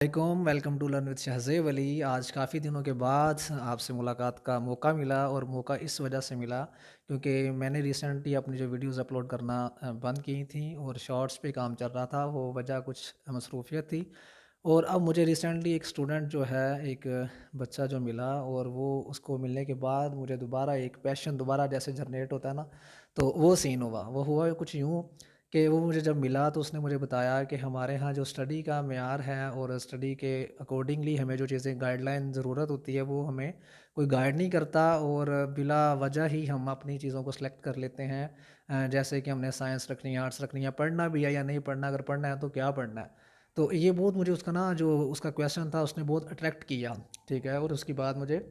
वालेकुम, welcome to learn with Shahzeb Ali. आज काफ़ी दिनों के बाद आपसे मुलाकात का मौका मिला और मौका इस वजह से मिला क्योंकि मैंने रिसेंटली अपनी जो वीडियोस अपलोड करना बंद की थी और शॉर्ट्स पे काम चल रहा था। वो वजह कुछ मसरूफ़ियत थी और अब मुझे रिसेंटली एक स्टूडेंट जो है, एक बच्चा जो मिला और वो उसको मिलने के बाद मुझे दोबारा एक पैशन दोबारा जैसे जनरेट होता है ना, तो वो सीन हुआ। वो हुआ कुछ यूँ कि वो मुझे जब मिला तो उसने मुझे बताया कि हमारे यहाँ जो स्टडी का मेयार है और स्टडी के अकॉर्डिंगली हमें जो चीज़ें गाइडलाइन ज़रूरत होती है वो हमें कोई गाइड नहीं करता और बिला वजह ही हम अपनी चीज़ों को सिलेक्ट कर लेते हैं। जैसे कि हमने साइंस रखनी है, आर्ट्स रखनी है, पढ़ना भी है या नहीं पढ़ना, अगर पढ़ना है तो क्या पढ़ना है। तो ये बहुत मुझे उसका ना जो उसका क्वेश्चन था उसने बहुत अट्रैक्ट किया, ठीक है। और उसके बाद मुझे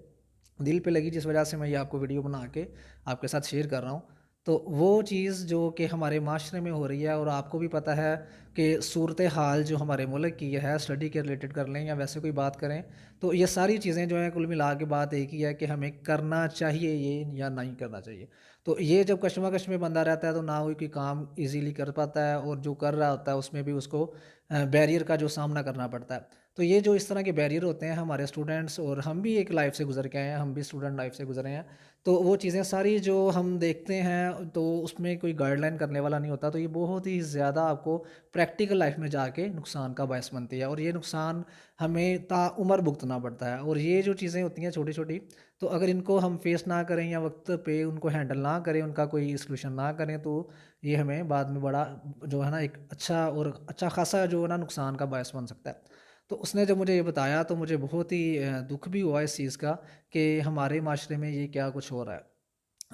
दिल पे लगी, जिस वजह से मैं ये आपको वीडियो बना के आपके साथ शेयर कर रहा हूँ। तो वो चीज़ जो कि हमारे माशरे में हो रही है और आपको भी पता है कि सूरत हाल जो हमारे मुल्क की है, स्टडी के रिलेटेड कर लें या वैसे कोई बात करें, तो ये सारी चीज़ें जो हैं कुल मिला के बात एक ही है कि हमें करना चाहिए ये या नहीं करना चाहिए। तो ये जब कशमकश में बंदा रहता है तो ना कोई काम ईज़िली कर पाता है और जो कर रहा होता है उसमें भी उसको बैरियर का जो सामना करना पड़ता है। तो ये जो इस तरह के बैरियर होते हैं हमारे स्टूडेंट्स, और हम भी एक लाइफ से गुजर के आए हैं, हम भी स्टूडेंट लाइफ से गुजरे हैं। तो वो चीज़ें सारी जो हम देखते हैं तो उसमें कोई गाइडलाइन करने वाला नहीं होता, तो ये बहुत ही ज़्यादा आपको प्रैक्टिकल लाइफ में जाके नुकसान का बायस बनती है और ये नुकसान हमें ताउम्र भुगतना पड़ता है। और ये जो चीज़ें होती हैं छोटी छोटी, तो अगर इनको हम फेस ना करें या वक्त पे उनको हैंडल ना करें, उनका कोई सलूशन ना करें, तो ये हमें बाद में बड़ा जो है ना एक अच्छा खासा जो है ना नुकसान का बायस बन सकता है। तो उसने जब मुझे ये बताया तो मुझे बहुत ही दुःख भी हुआ इस चीज़ का कि हमारे माशरे में ये क्या कुछ हो रहा है।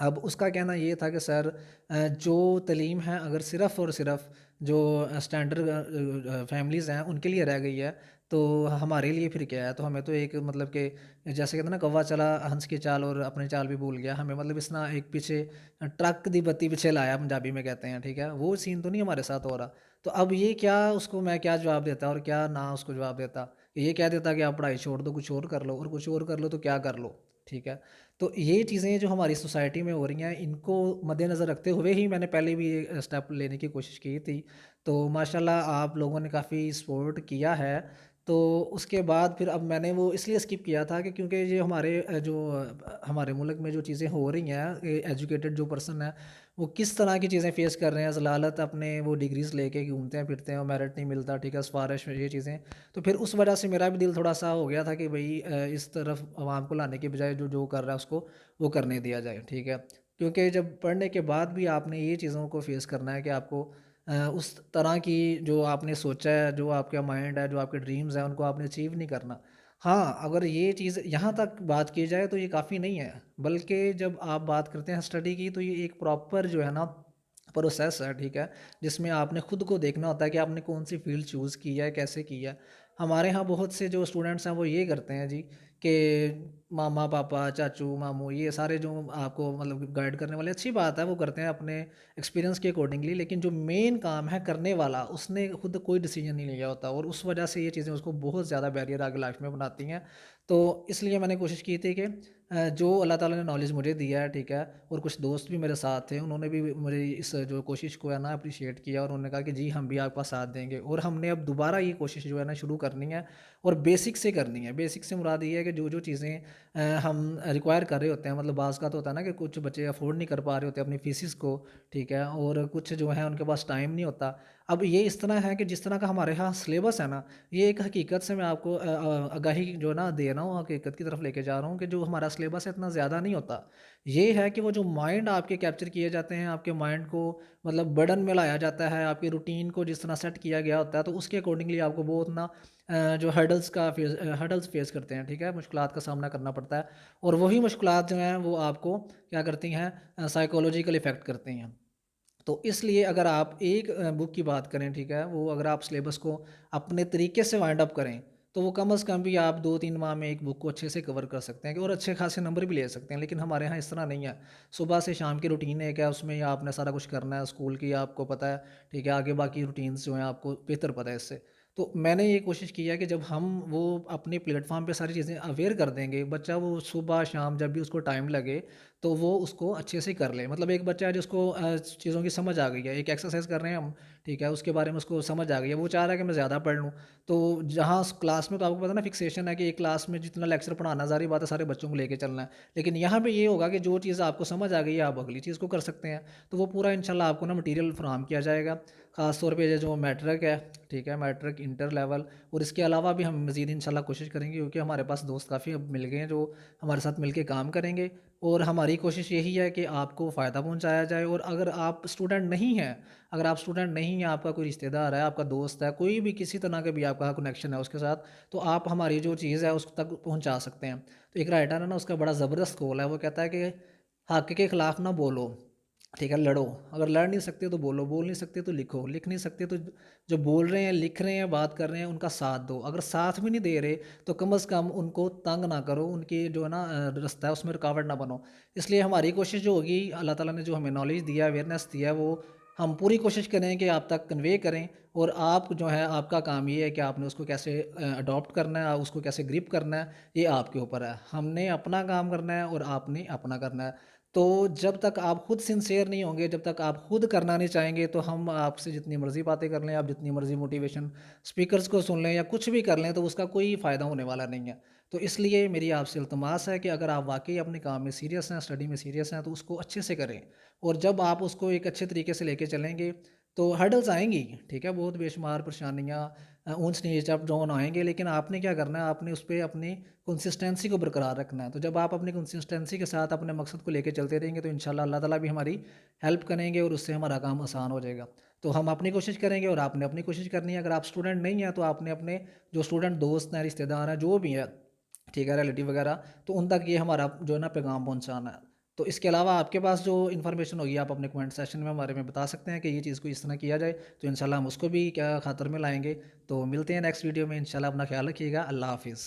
अब उसका कहना ये था कि सर, जो तलीम है अगर सिर्फ़ और सिर्फ़ जो स्टैंडर्ड फैमिलीज़ हैं उनके लिए रह गई है, तो हमारे लिए फिर क्या है? तो हमें तो एक मतलब कि जैसे कहते हैं ना, कौवा चला हंस की चाल और अपनी चाल भी भूल गया। हमें मतलब इस ना एक पीछे ट्रक दी बत्ती पीछे लाया, पंजाबी में कहते हैं, ठीक है? वो सीन तो नहीं हमारे साथ हो रहा। तो अब ये क्या, उसको मैं क्या जवाब देता और क्या ना उसको जवाब देता? ये कह देता कि आप पढ़ाई छोड़ दो, कुछ और कर लो, और कुछ और कर लो तो क्या कर लो, ठीक है? तो ये चीज़ें जो हमारी सोसाइटी में हो रही हैं, इनको मद्देनज़र रखते हुए ही मैंने पहले भी ये स्टेप लेने की कोशिश की थी। तो माशाल्लाह आप लोगों ने काफ़ी सपोर्ट किया है। तो उसके बाद फिर अब मैंने वो इसलिए स्किप किया था कि क्योंकि ये हमारे हमारे मुल्क में जो चीज़ें हो रही हैं, एजुकेटेड जो पर्सन है वो किस तरह की चीज़ें फ़ेस कर रहे हैं, ज़लालत अपने वो डिग्रीज़ लेके घूमते हैं फिरते हैं और मेरिट नहीं मिलता, ठीक है, सिफ़ारिश ये चीज़ें। तो फिर उस वजह से मेरा भी दिल थोड़ा-सा हो गया था कि भई इस तरफ आवाम को लाने के बजाय जो जो कर रहा है उसको वो करने दिया जाए, ठीक है। क्योंकि जब पढ़ने के बाद भी आपने ये चीज़ों को फ़ेस करना है कि आपको उस तरह की जो आपने सोचा है, जो आपका माइंड है, जो आपके ड्रीम्स हैं, उनको आपने अचीव नहीं करना। हाँ, अगर ये चीज़ यहाँ तक बात की जाए तो ये काफ़ी नहीं है, बल्कि जब आप बात करते हैं स्टडी की तो ये एक प्रॉपर जो है ना प्रोसेस है, ठीक है? जिसमें आपने खुद को देखना होता है कि आपने कौन-सी फ़ील्ड चूज़ की है, कैसे की है। हमारे यहाँ बहुत से जो स्टूडेंट्स हैं वो ये करते हैं जी कि मामा, पापा, चाचू, मामू, ये सारे जो आपको मतलब गाइड करने वाले, अच्छी बात है, वो करते हैं अपने एक्सपीरियंस के अकॉर्डिंगली, लेकिन जो मेन काम है करने वाला, उसने खुद कोई डिसीजन नहीं लिया होता और उस वजह से ये चीज़ें उसको बहुत ज़्यादा बैरियर आगे लाइफ में बनाती हैं। तो इसलिए मैंने कोशिश की थी कि जो अल्लाह ताला ने नॉलेज मुझे दिया है, ठीक है, और कुछ दोस्त भी मेरे साथ थे, उन्होंने भी मुझे इस जो कोशिश को है ना अप्रिशिएट किया और उन्होंने कहा कि जी हम भी आपका साथ देंगे। और हमने अब दोबारा ये कोशिश जो है ना शुरू करनी है और बेसिक से करनी है। बेसिक से मुराद ये है कि जो जो चीज़ें हम रिक्वायर कर रहे होते हैं, मतलब बाज़ का तो होता है ना कि कुछ बच्चे अफोर्ड नहीं कर पा रहे होते अपनी फीसिस को, ठीक है, और कुछ जो है उनके पास टाइम नहीं होता। अब ये इस तरह है कि जिस तरह का हमारे यहाँ सिलेबस है ना, ये एक हकीकत से मैं आपको आगाही जो है ना दे रहा हूँ, हकीकत की तरफ लेके जा रहा हूँ कि जो हमारा सिलेबस है इतना ज़्यादा नहीं होता। ये है कि वो जो माइंड आपके कैप्चर किए जाते हैं, आपके माइंड को मतलब बर्डन में लाया जाता है, आपकी रूटीन को जिस तरह सेट किया गया होता है, तो उसके अकॉर्डिंगली आपको बहुत ना जो हर्डल्स फेस करते हैं, ठीक है, मुश्किलात का सामना करना पड़ता है। और वही मुश्किलात जो हैं वो आपको क्या करती हैं, साइकोलॉजिकल इफ़ेक्ट करती हैं। तो इसलिए अगर आप एक बुक की बात करें, ठीक है, वो अगर आप सिलेबस को अपने तरीके से वाइंड अप करें, तो वो कम से कम भी आप 2-3 माह में एक बुक को अच्छे से कवर कर सकते हैं और अच्छे खासे नंबर भी ले सकते हैं। लेकिन हमारे यहाँ इस तरह नहीं है। सुबह से शाम की रूटीन एक है, उसमें ही आपने सारा कुछ करना है, स्कूल की आपको पता है, ठीक है, आगे बाकी रूटीन्स जो हैं आपको बेहतर पता है इससे। तो मैंने ये कोशिश की है कि जब हम वो अपने प्लेटफ़ॉर्म पे सारी चीज़ें अवेयर कर देंगे, बच्चा वो सुबह शाम जब भी उसको टाइम लगे, تو وہ اس کو اچھے سے کر لے. مطلب ایک بچہ ہے جس کو چیزوں کی سمجھ آ گئی ہے، ایک ایکسرسائز کر رہے ہیں ہم، ٹھیک ہے، اس کے بارے میں اس کو سمجھ آ گئی ہے، وہ چاہ رہا ہے کہ میں زیادہ پڑھ لوں. تو جہاں اس کلاس میں تو آپ کو پتہ ہے نا فکسیشن ہے کہ ایک کلاس میں جتنا لیکچر پڑھانا ظاہری بات ہے سارے بچوں کو لے کے چلنا ہے، لیکن یہاں پہ یہ ہوگا کہ جو چیز آپ کو سمجھ آ گئی ہے آپ اگلی چیز کو کر سکتے ہیں. تو وہ پورا انشاءاللہ آپ کو نا مٹیریل فراہم کیا جائے گا، خاص طور پہ یہ جو میٹرک ہے، ٹھیک ہے، میٹرک انٹر لیول، اور اس کے علاوہ بھی ہم مزید انشاءاللہ کوشش کریں گے، کیونکہ ہمارے پاس دوست کافی اب مل گئے ہیں جو ہمارے ساتھ مل کے کام کریں گے. اور ہماری کوشش یہی ہے کہ آپ کو فائدہ پہنچایا جائے. اور اگر آپ اسٹوڈنٹ نہیں ہیں، اگر آپ اسٹوڈنٹ نہیں ہیں، آپ کا کوئی رشتہ دار ہے، آپ کا دوست ہے، کوئی بھی کسی طرح کا بھی آپ کا کنیکشن ہے اس کے ساتھ، تو آپ ہماری جو چیز ہے اس تک پہنچا سکتے ہیں. تو ایک رائٹر ہے نا، اس کا بڑا زبردست قول ہے، وہ کہتا ہے کہ حق کے خلاف نہ بولو، ٹھیک ہے، لڑو. اگر لڑ نہیں سکتے تو بولو، بول نہیں سکتے تو لکھو، لکھ نہیں سکتے تو جو بول رہے ہیں، لکھ رہے ہیں، بات کر رہے ہیں، ان کا ساتھ دو. اگر ساتھ بھی نہیں دے رہے تو کم از کم ان کو تنگ نہ کرو، ان کی جو ہے نا رستہ ہے اس میں رکاوٹ نہ بنو. اس لیے ہماری کوشش جو ہوگی، اللہ تعالیٰ نے جو ہمیں نالج دیا، اویئرنیس دیا، وہ ہم پوری کوشش کریں کہ آپ تک کنوے کریں. اور آپ جو ہے آپ کا کام یہ ہے کہ آپ نے اس کو کیسے اڈاپٹ کرنا ہے، اس کو کیسے گرپ کرنا ہے، یہ آپ کے اوپر ہے. ہم نے اپنا کام کرنا ہے اور آپ نے اپنا کرنا ہے. تو جب تک آپ خود سنسیئر نہیں ہوں گے، جب تک آپ خود کرنا نہیں چاہیں گے، تو ہم آپ سے جتنی مرضی باتیں کر لیں، آپ جتنی مرضی موٹیویشن اسپیکرز کو سن لیں یا کچھ بھی کر لیں، تو اس کا کوئی فائدہ ہونے والا نہیں ہے. تو اس لیے میری آپ سے التماس ہے کہ اگر آپ واقعی اپنے کام میں سیریس ہیں، اسٹڈی میں سیریس ہیں، تو اس کو اچھے سے کریں. اور جب آپ اس کو ایک اچھے طریقے سے لے کے چلیں گے تو ہرڈلز آئیں گی، ٹھیک ہے، بہت بے شمار پریشانیاں، اونچ نیچ اپ ڈاؤن آئیں گے، لیکن آپ نے کیا کرنا ہے، آپ نے اس پہ اپنی کنسسٹنسی کو برقرار رکھنا ہے. تو جب آپ اپنی کنسسٹنسی کے ساتھ اپنے مقصد کو لے کے چلتے رہیں گے تو انشاءاللہ اللہ تعالیٰ بھی ہماری ہیلپ کریں گے اور اس سے ہمارا کام آسان ہو جائے گا. تو ہم اپنی کوشش کریں گے اور آپ نے اپنی کوشش کرنی ہے. اگر آپ اسٹوڈنٹ نہیں ہیں تو آپ نے اپنے جو اسٹوڈنٹ دوست ہیں، رشتہ دار ہیں، جو بھی ہیں، ٹھیک ہے، ریلیٹیو وغیرہ، تو ان تک یہ ہمارا جو ہے نا پیغام پہنچانا ہے. تو اس کے علاوہ آپ کے پاس جو انفارمیشن ہوگی آپ اپنے کمنٹ سیشن میں ہمارے میں بتا سکتے ہیں کہ یہ چیز کو اس طرح کیا جائے، تو انشاءاللہ ہم اس کو بھی کیا خاطر میں لائیں گے. تو ملتے ہیں نیکسٹ ویڈیو میں، انشاءاللہ اپنا خیال رکھیے گا. اللہ حافظ.